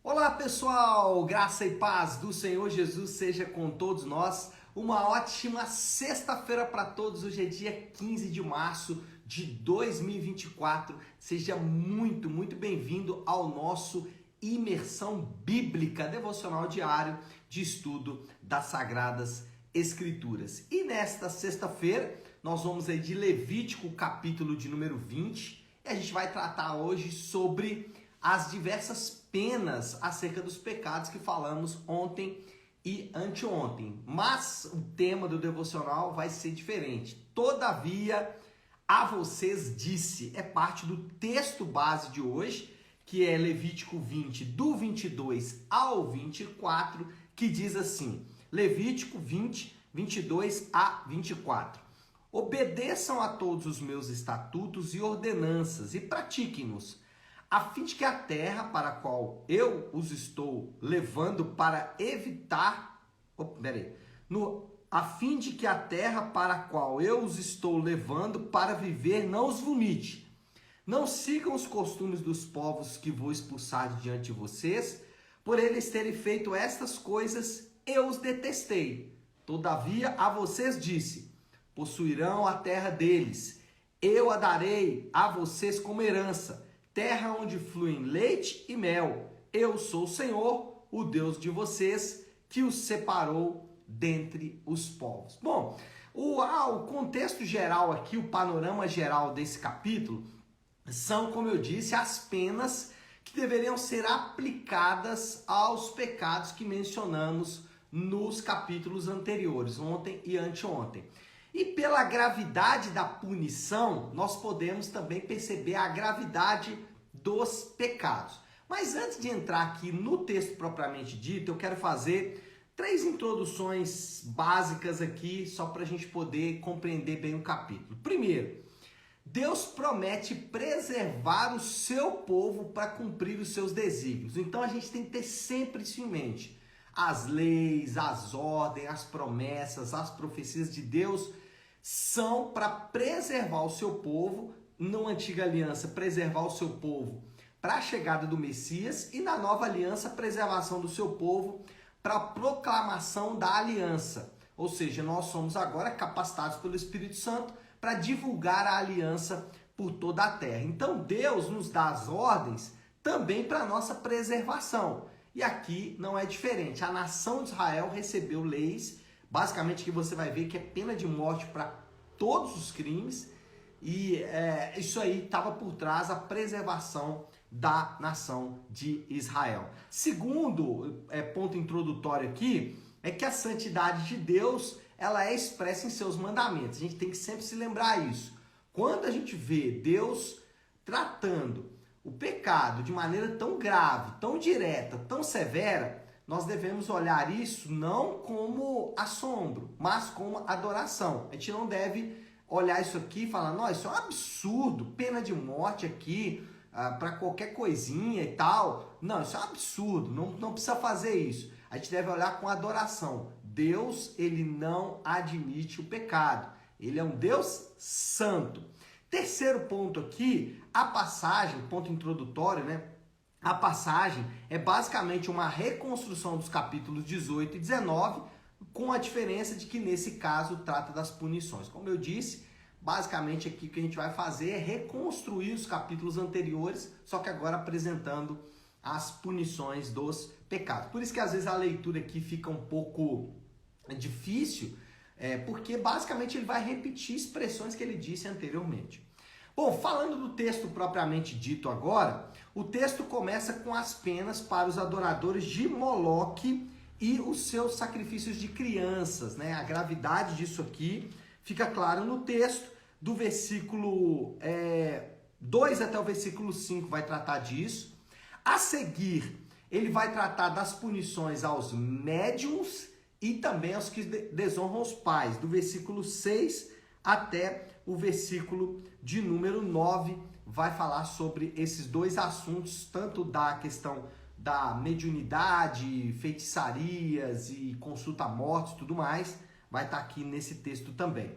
Olá pessoal, graça e paz do Senhor Jesus seja com todos nós. Uma ótima sexta-feira para todos. Hoje é dia 15 de março de 2024. Seja muito bem-vindo ao nosso Imersão Bíblica Devocional Diário de Estudo das Sagradas Escrituras. E nesta sexta-feira nós vamos aí de Levítico, capítulo de número 20, e a gente vai tratar hoje sobre as diversas penas acerca dos pecados que falamos ontem e anteontem. Mas o tema do devocional vai ser diferente. Todavia, a vocês disse, é parte do texto base de hoje, que é Levítico 20, do 22 ao 24, que diz assim, Levítico 20, 22 a 24. Obedeçam a todos os meus estatutos e ordenanças e pratiquem-nos, a fim de que a terra para a qual eu os estou levando para evitar... a fim de que a terra para a qual eu os estou levando para viver não os vomite. Não sigam os costumes dos povos que vou expulsar de diante de vocês, por eles terem feito estas coisas, eu os detestei. Todavia a vocês disse, possuirão a terra deles, eu a darei a vocês como herança, terra onde fluem leite e mel. Eu sou o Senhor, o Deus de vocês, que os separou dentre os povos. Bom, o contexto geral aqui, o panorama geral desse capítulo, são, como eu disse, as penas que deveriam ser aplicadas aos pecados que mencionamos nos capítulos anteriores, ontem e anteontem. E pela gravidade da punição, nós podemos também perceber a gravidade dos pecados. Mas antes de entrar aqui no texto propriamente dito, eu quero fazer 3 introduções básicas aqui, só para a gente poder compreender bem o capítulo. Primeiro, Deus promete preservar o seu povo para cumprir os seus desígnios. Então a gente tem que ter sempre isso em mente. As leis, as ordens, as promessas, as profecias de Deus são para preservar o seu povo, na antiga aliança, preservar o seu povo para a chegada do Messias, e na nova aliança, a preservação do seu povo para a proclamação da aliança. Ou seja, nós somos agora capacitados pelo Espírito Santo para divulgar a aliança por toda a terra. Então Deus nos dá as ordens também para a nossa preservação. E aqui não é diferente. A nação de Israel recebeu leis, basicamente que você vai ver que é pena de morte para todos os crimes, e isso aí estava por trás da preservação da nação de Israel. Segundo ponto introdutório aqui, é que a santidade de Deus ela é expressa em seus mandamentos. A gente tem que sempre se lembrar isso. Quando a gente vê Deus tratando o pecado de maneira tão grave, tão direta, tão severa, nós devemos olhar isso não como assombro, mas como adoração. A gente não deve olhar isso aqui e falar, nossa, isso é um absurdo, pena de morte aqui, para qualquer coisinha e tal. Não, isso é um absurdo, não precisa fazer isso. A gente deve olhar com adoração. Deus, ele não admite o pecado. Ele é um Deus santo. Terceiro ponto aqui, a passagem, ponto introdutório, né? A passagem é basicamente uma reconstrução dos capítulos 18 e 19, com a diferença de que nesse caso trata das punições. Como eu disse, basicamente aqui o que a gente vai fazer é reconstruir os capítulos anteriores, só que agora apresentando as punições dos pecados. Por isso que às vezes a leitura aqui fica um pouco difícil, porque basicamente ele vai repetir expressões que ele disse anteriormente. Bom, falando do texto propriamente dito agora, o texto começa com as penas para os adoradores de Moloque e os seus sacrifícios de crianças, né? A gravidade disso aqui fica claro no texto, do versículo 2 até o versículo 5 vai tratar disso. A seguir, ele vai tratar das punições aos médiuns e também aos que desonram os pais, do versículo 6 até o versículo de número 9, vai falar sobre esses dois assuntos, tanto da questão da mediunidade, feitiçarias e consulta a mortes e tudo mais, vai estar aqui nesse texto também.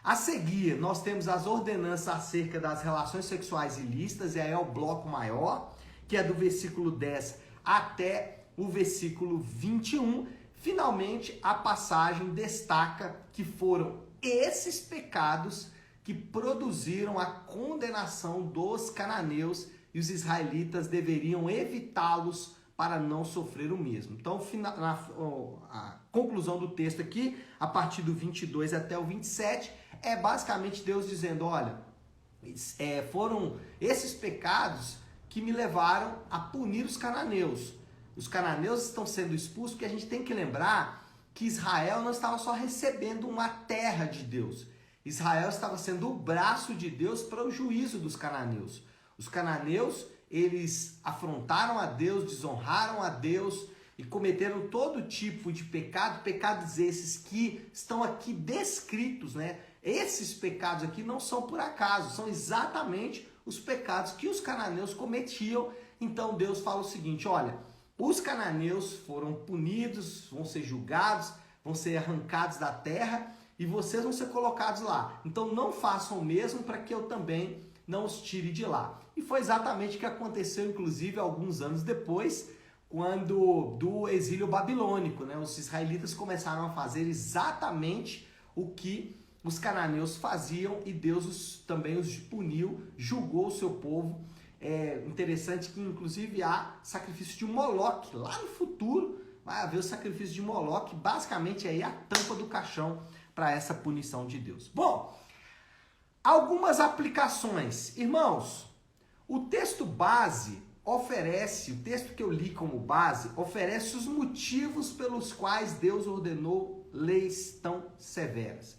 A seguir, nós temos as ordenanças acerca das relações sexuais ilícitas, e aí é o bloco maior, que é do versículo 10 até o versículo 21. Finalmente, a passagem destaca que foram esses pecados que produziram a condenação dos cananeus e os israelitas deveriam evitá-los para não sofrer o mesmo. Então, a conclusão do texto aqui, a partir do 22 até o 27, é basicamente Deus dizendo, olha, foram esses pecados que me levaram a punir os cananeus. Os cananeus estão sendo expulsos porque a gente tem que lembrar que Israel não estava só recebendo uma terra de Deus. Israel estava sendo o braço de Deus para o juízo dos cananeus. Os cananeus, eles afrontaram a Deus, desonraram a Deus e cometeram todo tipo de pecado, pecados esses que estão aqui descritos, né? Esses pecados aqui não são por acaso, são exatamente os pecados que os cananeus cometiam. Então Deus fala o seguinte, olha, os cananeus foram punidos, vão ser julgados, vão ser arrancados da terra e vocês vão ser colocados lá. Então não façam o mesmo para que eu também não os tire de lá. E foi exatamente o que aconteceu, inclusive, alguns anos depois, quando do exílio babilônico, né? Os israelitas começaram a fazer exatamente o que os cananeus faziam e Deus também os puniu, julgou o seu povo. É interessante que, inclusive, há sacrifício de Moloque. Lá no futuro vai haver o sacrifício de Moloque, basicamente aí a tampa do caixão para essa punição de Deus. Bom, algumas aplicações. Irmãos, o texto base oferece, o texto que eu li como base, oferece os motivos pelos quais Deus ordenou leis tão severas.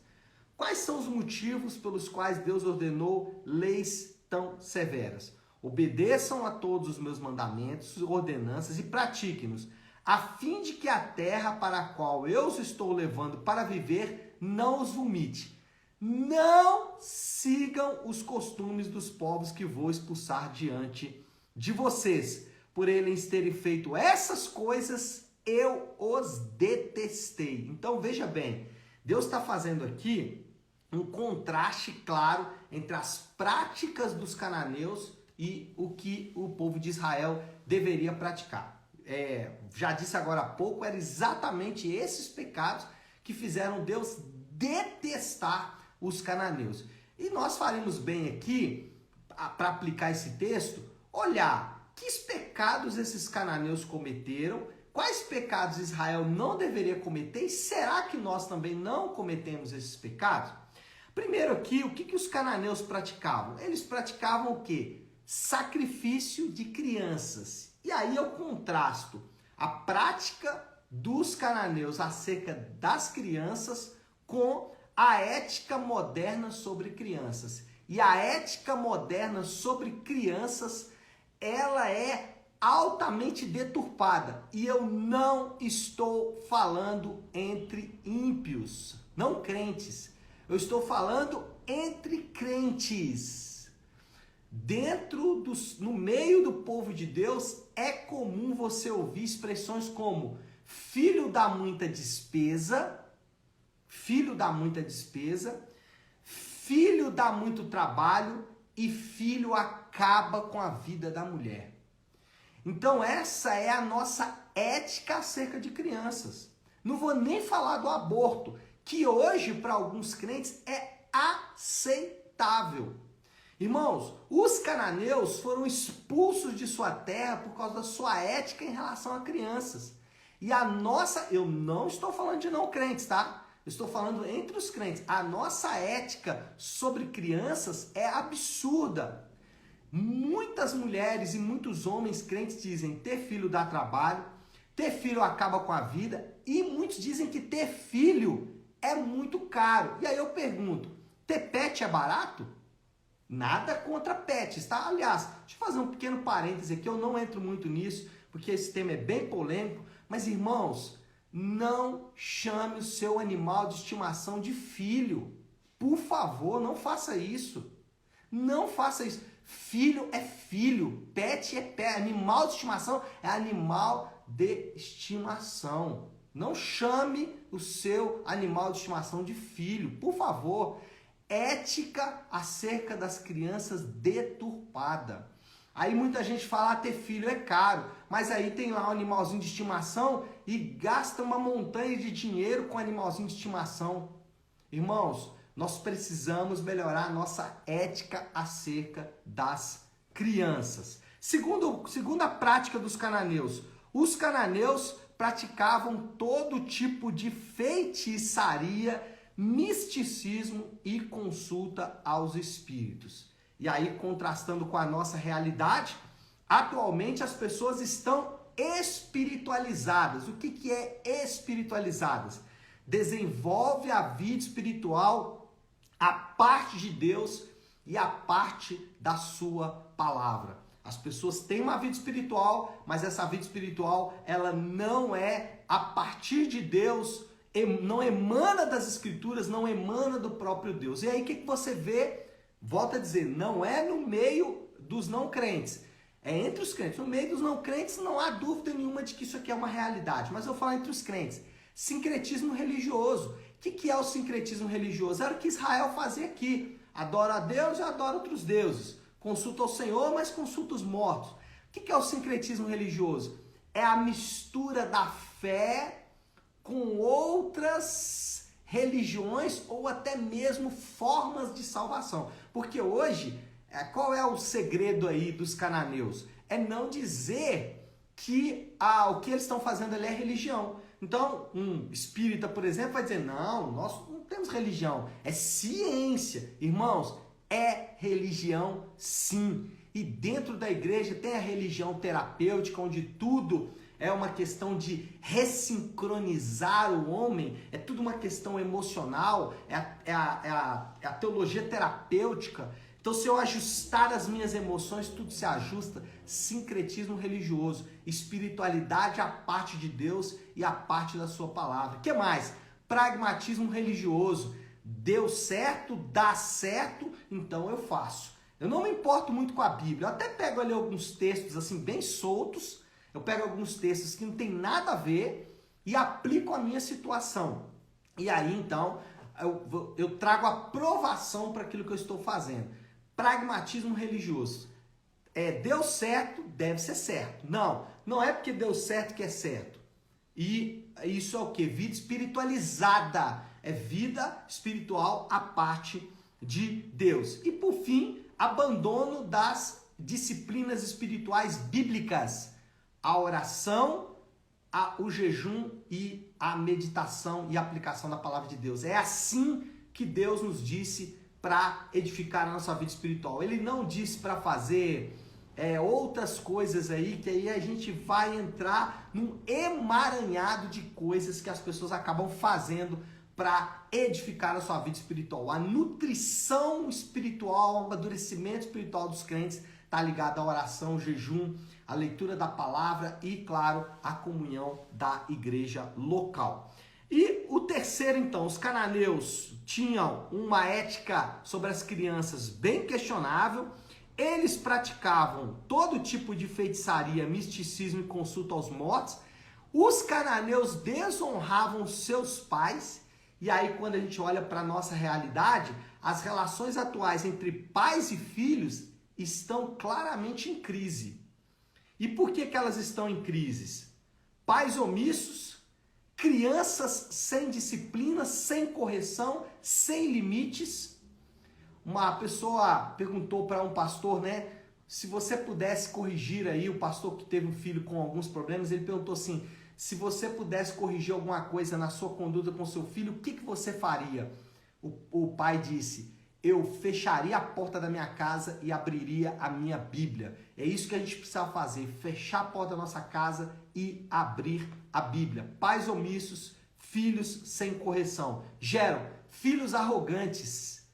Quais são os motivos pelos quais Deus ordenou leis tão severas? Obedeçam a todos os meus mandamentos, ordenanças e pratiquem-nos, a fim de que a terra para a qual eu os estou levando para viver não os vomite. Não sigam os costumes dos povos que vou expulsar diante de vocês. Por eles terem feito essas coisas, eu os detestei. Então veja bem, Deus está fazendo aqui um contraste claro entre as práticas dos cananeus e o que o povo de Israel deveria praticar. Já disse agora há pouco, eram exatamente esses pecados que fizeram Deus detestar os cananeus. E nós faremos bem aqui, para aplicar esse texto, olhar que pecados esses cananeus cometeram, quais pecados Israel não deveria cometer e será que nós também não cometemos esses pecados? Primeiro aqui, o que os cananeus praticavam? Eles praticavam o quê? Sacrifício de crianças. E aí eu contrasto a prática dos cananeus acerca das crianças com a ética moderna sobre crianças. E a ética moderna sobre crianças, ela é altamente deturpada. E eu não estou falando entre ímpios, não crentes. Eu estou falando entre crentes. No meio do povo de Deus, é comum você ouvir expressões como filho dá muita despesa, filho dá muito trabalho e filho acaba com a vida da mulher. Então essa é a nossa ética acerca de crianças. Não vou nem falar do aborto, que hoje para alguns crentes é aceitável. Irmãos, os cananeus foram expulsos de sua terra por causa da sua ética em relação a crianças. E eu não estou falando de não crentes, tá? Eu estou falando entre os crentes. A nossa ética sobre crianças é absurda. Muitas mulheres e muitos homens crentes dizem ter filho dá trabalho, ter filho acaba com a vida, e muitos dizem que ter filho é muito caro. E aí eu pergunto, ter pet é barato? Nada contra pets, tá? Aliás, deixa eu fazer um pequeno parêntese aqui, eu não entro muito nisso, porque esse tema é bem polêmico, mas irmãos, não chame o seu animal de estimação de filho. Por favor, não faça isso. Não faça isso. Filho é filho, pet é pet, animal de estimação é animal de estimação. Não chame o seu animal de estimação de filho, por favor. Ética acerca das crianças deturpada. Aí muita gente fala, ter filho é caro, mas aí tem lá um animalzinho de estimação e gasta uma montanha de dinheiro com animalzinho de estimação. Irmãos, nós precisamos melhorar a nossa ética acerca das crianças. Segunda prática dos cananeus, os cananeus praticavam todo tipo de feitiçaria, misticismo e consulta aos espíritos. E aí, contrastando com a nossa realidade, atualmente as pessoas estão espiritualizadas. O que é espiritualizadas? Desenvolve a vida espiritual, a parte de Deus e a parte da sua palavra. As pessoas têm uma vida espiritual, mas essa vida espiritual, ela não é a partir de Deus, não emana das escrituras, não emana do próprio Deus. E aí o que você vê? Volto a dizer, não é no meio dos não crentes, é entre os crentes. No meio dos não crentes não há dúvida nenhuma de que isso aqui é uma realidade, mas eu falo entre os crentes. Sincretismo religioso. O que é o sincretismo religioso? Era o que Israel fazia aqui. Adora a Deus e adora outros deuses. Consulta o Senhor, mas consulta os mortos. O que é o sincretismo religioso? É a mistura da fé com outras religiões ou até mesmo formas de salvação. Porque hoje, qual é o segredo aí dos cananeus? É não dizer que o que eles estão fazendo ali é religião. Então, um espírita, por exemplo, vai dizer, não, nós não temos religião, é ciência. Irmãos, é religião sim. E dentro da igreja tem a religião terapêutica, onde tudo é uma questão de ressincronizar o homem, é tudo uma questão emocional, é a teologia terapêutica. Então, se eu ajustar as minhas emoções, tudo se ajusta. Sincretismo religioso, espiritualidade, a parte de Deus e a parte da sua palavra. O que mais? Pragmatismo religioso. Deu certo, dá certo, então eu faço. Eu não me importo muito com a Bíblia. Eu até pego ali alguns textos assim bem soltos. Eu pego alguns textos que não tem nada a ver e aplico a minha situação. E aí, então, eu trago aprovação para aquilo que eu estou fazendo. Pragmatismo religioso. Deu certo, deve ser certo. Não é porque deu certo que é certo. E isso é o quê? Vida espiritualizada. É vida espiritual à parte de Deus. E por fim, abandono das disciplinas espirituais bíblicas. A oração, o jejum e a meditação e a aplicação da palavra de Deus. É assim que Deus nos disse para edificar a nossa vida espiritual. Ele não disse para fazer outras coisas aí, que aí a gente vai entrar num emaranhado de coisas que as pessoas acabam fazendo para edificar a sua vida espiritual. A nutrição espiritual, o amadurecimento espiritual dos crentes está ligado à oração, ao jejum, à leitura da palavra e, claro, à comunhão da igreja local. E o terceiro, então, os cananeus tinham uma ética sobre as crianças bem questionável. Eles praticavam todo tipo de feitiçaria, misticismo e consulta aos mortos. Os cananeus desonravam seus pais. E aí, quando a gente olha para a nossa realidade, as relações atuais entre pais e filhos estão claramente em crise. E por que elas estão em crise? Pais omissos, crianças sem disciplina, sem correção, sem limites. Uma pessoa perguntou para um pastor, se você pudesse corrigir aí, o pastor que teve um filho com alguns problemas, ele perguntou assim, se você pudesse corrigir alguma coisa na sua conduta com seu filho, o que você faria? O pai disse, eu fecharia a porta da minha casa e abriria a minha Bíblia. É isso que a gente precisa fazer, fechar a porta da nossa casa e abrir a Bíblia. Pais omissos, filhos sem correção, geram filhos arrogantes,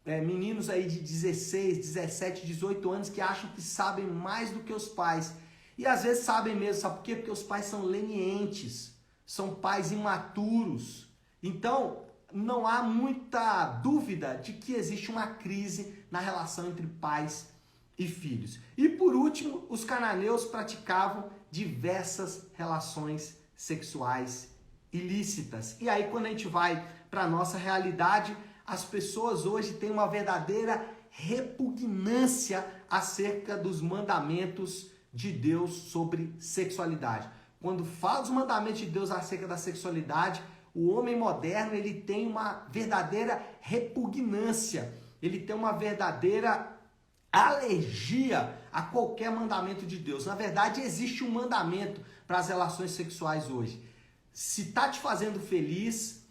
meninos aí de 16, 17, 18 anos que acham que sabem mais do que os pais. E às vezes sabem mesmo, sabe por quê? Porque os pais são lenientes, são pais imaturos. Então, não há muita dúvida de que existe uma crise na relação entre pais e filhos. E por último, os cananeus praticavam diversas relações sexuais ilícitas. E aí, quando a gente vai para a nossa realidade, as pessoas hoje têm uma verdadeira repugnância acerca dos mandamentos de Deus sobre sexualidade. Quando fala dos mandamentos de Deus acerca da sexualidade, o homem moderno ele tem uma verdadeira repugnância, ele tem uma verdadeira alergia a qualquer mandamento de Deus. Na verdade, existe um mandamento para as relações sexuais hoje. Se está te fazendo feliz,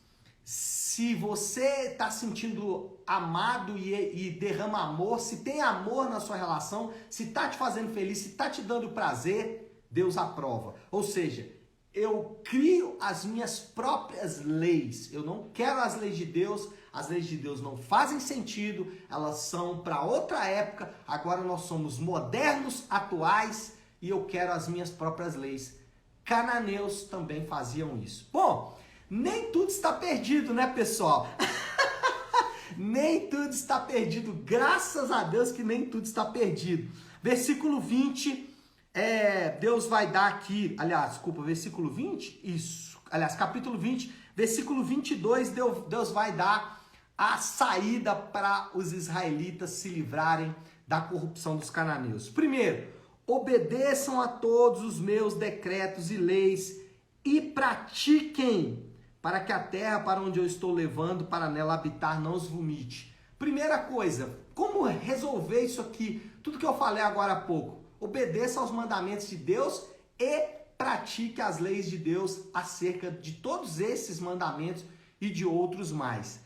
se você está sentindo amado e derrama amor, se tem amor na sua relação, se está te fazendo feliz, se está te dando prazer, Deus aprova. Ou seja, eu crio as minhas próprias leis. Eu não quero as leis de Deus. As leis de Deus não fazem sentido. Elas são para outra época. Agora nós somos modernos, atuais, e eu quero as minhas próprias leis. Cananeus também faziam isso. Bom, nem tudo está perdido, né, pessoal? Nem tudo está perdido. Graças a Deus que nem tudo está perdido. Versículo 20, Deus vai dar aqui, versículo 20? Isso. Capítulo 20, versículo 22, Deus vai dar a saída para os israelitas se livrarem da corrupção dos cananeus. Primeiro, obedeçam a todos os meus decretos e leis e pratiquem, para que a terra para onde eu estou levando para nela habitar não os vomite. Primeira coisa, como resolver isso aqui? Tudo que eu falei agora há pouco. Obedeça aos mandamentos de Deus e pratique as leis de Deus acerca de todos esses mandamentos e de outros mais.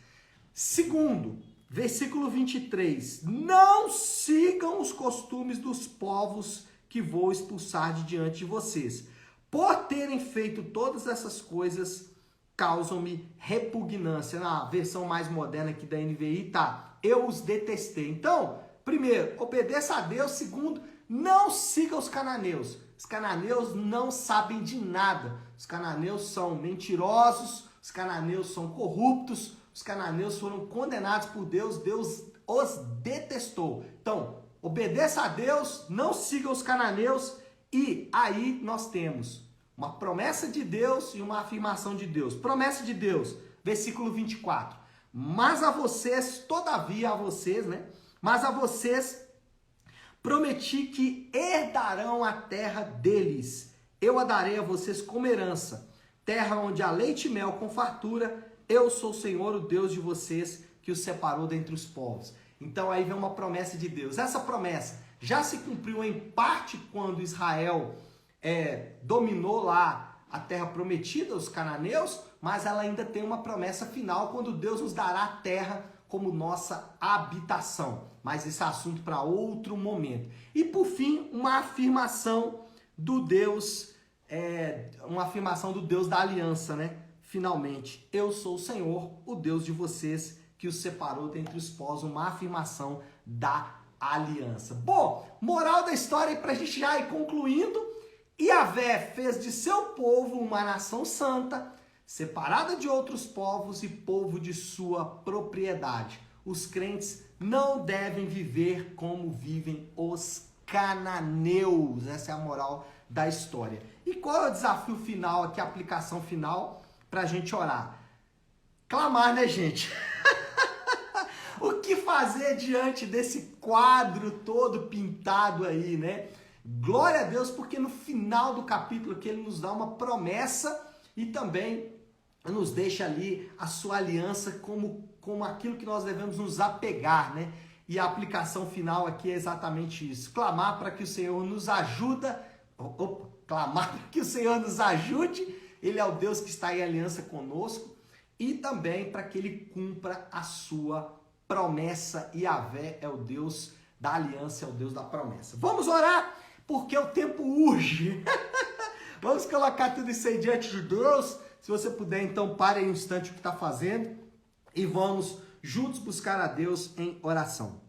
Segundo, versículo 23. Não sigam os costumes dos povos que vou expulsar de diante de vocês. Por terem feito todas essas coisas, causam-me repugnância. Na versão mais moderna aqui da NVI tá, eu os detestei. Então, primeiro, obedeça a Deus. Segundo, não siga os cananeus. Os cananeus não sabem de nada. Os cananeus são mentirosos, os cananeus são corruptos, os cananeus foram condenados por Deus, Deus os detestou. Então, obedeça a Deus, não siga os cananeus, e aí nós temos uma promessa de Deus e uma afirmação de Deus. Promessa de Deus, versículo 24. Mas a vocês, todavia a vocês, mas a vocês prometi que herdarão a terra deles. Eu a darei a vocês como herança. Terra onde há leite e mel com fartura. Eu sou o Senhor, o Deus de vocês, que os separou dentre os povos. Então aí vem uma promessa de Deus. Essa promessa já se cumpriu em parte quando Israel dominou lá a terra prometida, os cananeus, mas ela ainda tem uma promessa final quando Deus nos dará a terra como nossa habitação. Mas esse é assunto para outro momento. E por fim, uma afirmação do Deus, da aliança, Finalmente, eu sou o Senhor, o Deus de vocês, que os separou dentre os povos, uma afirmação da aliança. Bom, moral da história para a gente já ir concluindo. Yahvé fez de seu povo uma nação santa, separada de outros povos e povo de sua propriedade. Os crentes não devem viver como vivem os cananeus. Essa é a moral da história. E qual é o desafio final aqui, a aplicação final para a gente orar? Clamar, né, gente? O que fazer diante desse quadro todo pintado aí, Glória a Deus, porque no final do capítulo que ele nos dá uma promessa e também nos deixa ali a sua aliança como aquilo que nós devemos nos apegar, E a aplicação final aqui é exatamente isso. Clamar para que o Senhor nos clamar para que o Senhor nos ajude. Ele é o Deus que está em aliança conosco. E também para que ele cumpra a sua promessa. Yahvé é o Deus da aliança, é o Deus da promessa. Vamos orar, porque o tempo urge. Vamos colocar tudo isso aí diante de Deus. Se você puder, então, pare aí um instante o que está fazendo e vamos juntos buscar a Deus em oração.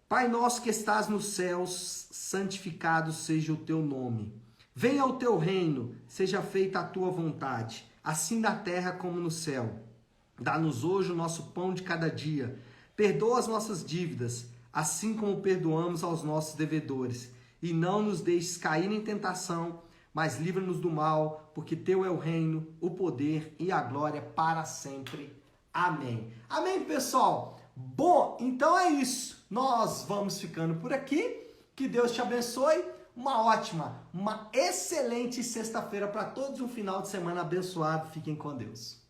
Pai nosso que estás nos céus, santificado seja o teu nome. Venha o teu reino, seja feita a tua vontade, assim na terra como no céu. Dá-nos hoje o nosso pão de cada dia. Perdoa as nossas dívidas, assim como perdoamos aos nossos devedores. E não nos deixes cair em tentação, mas livra-nos do mal, porque teu é o reino, o poder e a glória para sempre. Amém. Amém, pessoal? Bom, então é isso. Nós vamos ficando por aqui. Que Deus te abençoe. Uma ótima, uma excelente sexta-feira para todos. Um final de semana abençoado. Fiquem com Deus.